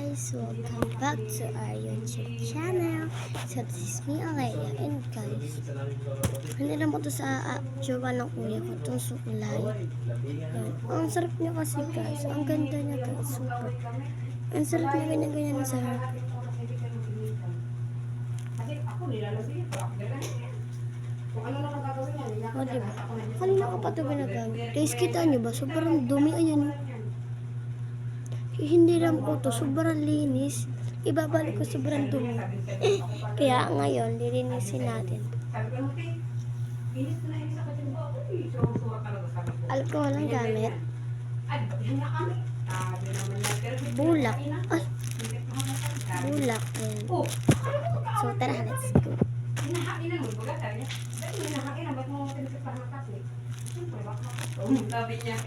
guys, welcome back to our YouTube channel. So this is me, Alea, and guys, hindi naman to sa jowa ng kuya ko, itong sukulay. Yan. Ang sarap niya kasi guys, ang ganda niya guys, super. Ang sarap niya ganyan-ganyan na sarap. O diba? Kanina ko pa ito ginagamit. Guys, kita nyo ba? Sobrang dumi, ayan. Hindi lang po to, sobrang linis. Ibabalik ko sobrang dumi. Kaya ngayon, lilinisin natin. Alcohol ang gamit. Bulak. Ay! Bulak. Ayan. So, tara, let's go. Sabi niya,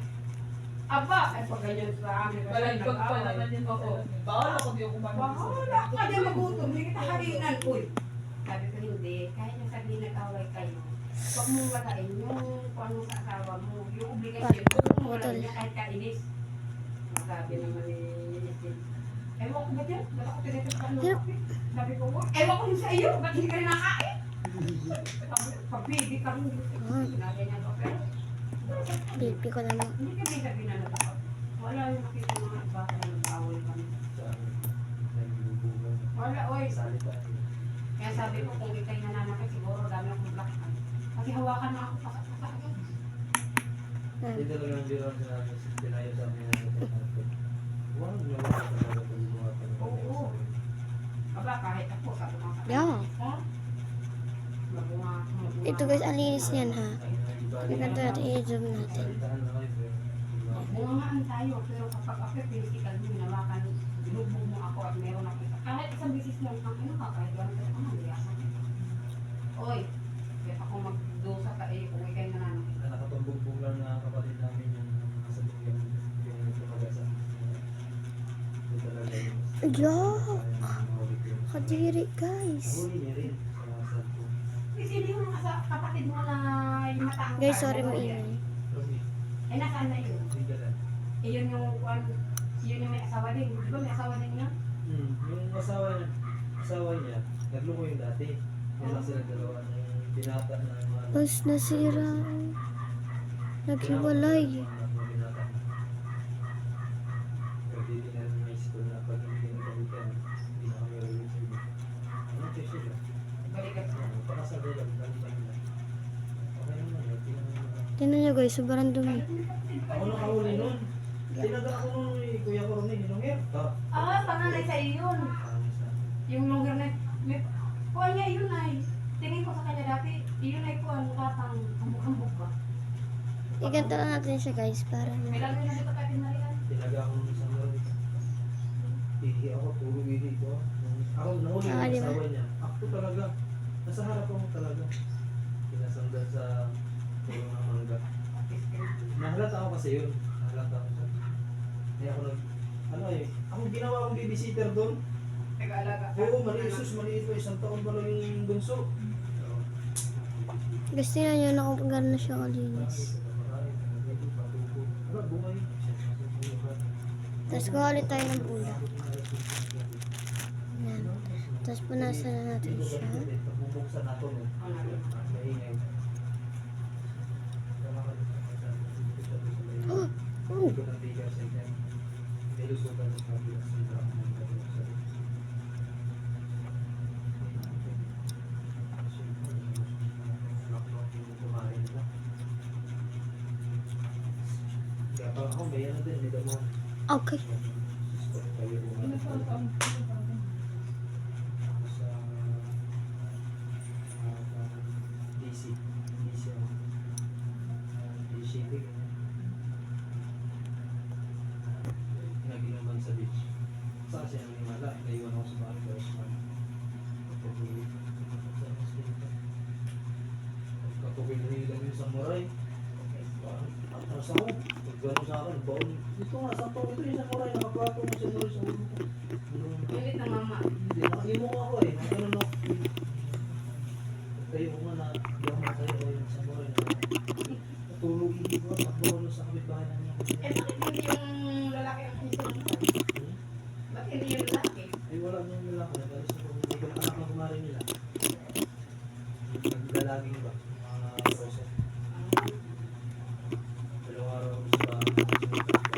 aba, ay pag ganyan sa amin. Balagbag pa naman yun. Bawal ako di ako kumain. Wala ka dyan magutom. Hindi kita harinan. Uy, sabi ko hindi. Kahit yung sabihin nag-away kayo. Huwag mong magain yung kung ano sa asawa mo. Yung obligasyon. Botol. Kahit kainis. Sabi naman ni Yesin. Ewan ko ba dyan? Ba't ako tinitipaan mo? Sabi ko, ewan ko sa iyo. Ba't hindi ka rin nakain? Pag-baby ka rin. Sinabi niya ko, pero Pipi ko naman. hindi kami sabi na nagkakot. Wala yung makita mga bata na nag-away kami. Wala, oy. Kaya sabi ko, kung ikay nananakit, siguro dami akong black. Kasi hawakan na ako pasak-pasak. Dito lang ang biro sinabi, pinayo sa amin na huwag nyo lang ako na pag-ibuhat. Oo. Aba, kahit ako, sabi mga kapatid. Yeah. Ha? Ito guys, ang linis niyan ha. Ganito natin, i-zoom natin. Bungaan tayo, pero kapag ako physical mo, hinawakan, binugbog mo ako at meron ako. Kahit isang bisis lang, ang ano ka, kahit gano'n ka naman, hindi ako. Oy, kaya ako magdosa ka kung ikay nananakit. Nakatumbog lang na kapatid namin yung nasa bukyan yung kapagasa. Ito talaga yung Kadiri guys. huli niya rin sa cellphone. Kasi hindi mo kapatid mo na yung matangkad. Guys, sorry maingay. Eh, nasaan na yun? Eh, yun yung may asawa din. Di ba may asawa din niya? Yung asawa niya, nagloko yung dati. Yan lang sila dalawa. Yung binata na mga Mas nasira. Naghiwalay. binata. Pero di na rin may school na pag hindi nagkabitan, hindi na kami rin. Ano siya sila? Balikat. Pakasal lang, balikan na. Okay naman, Tingnan nyo guys, sobrang dumi. ako nakahuli nun. Tinaga ako nun Kuya Coronel, hinungir. Panganay sa iyo yun. Yung lugar na, kuha niya yun ay, tingin ko sa kanya dati, yun ay kuha, mukha pang hambog ba? Iganto lang natin siya guys, para May na. lang yun na dito kahit marihan. Tinaga ako nun sa mga Ihi ako, tulog ihi ko. Ako nahuli Ah, yung di ba? asawa niya. Ako talaga, nasa harap ako talaga. Pinasandal sa tulong ng mangga. Nahalata ako kasi yun. Nahalata ako sa... Kaya ako ako ginawa akong babysitter doon. Nag-aalaga ka. Oo, maliit pa, 1 taon pa lang yung bunso. Gusto nyo nyo na kung gano'n na siya kalinis. Tapos kuha ulit tayo ng bulak. Yan. Tapos punasan na natin siya. Bubuksan nato no. Maingay. Oh! Oh! Ikot ang tigas sa inyo. Nilusutan ng kabilas ng drama ng kabilas sa inyo. Kumain na. Kaya pa ako, may ano din, may damo. Okay. Kayo kumain. Sa DC. DC big. Naginuman sa beach. Saan siya nanimala? Naiwan ako sa bahay ko. Kapag hinihilang yung samurai. Atas ako. Pagkano sa akin, baon. Ito nga, sakto ito yung samurai. Nakaplato mo samurai sa ulo ko. Ulit na mama. Hindi, nakagimong ako eh. Nakagano no. Tayo ko nga na, di ako matayo yung samurai na. Natulog hindi ko, takbo sa kapitbahay namin ako. Eh, bakit hindi yung lalaki ang kinusunod? Bakit Hindi yung laki. Ay, wala nang nilaki. Nagalis na kung hindi ko anak ng kumari nila. Naglalaging ba? Mga process. Dalawang araw sa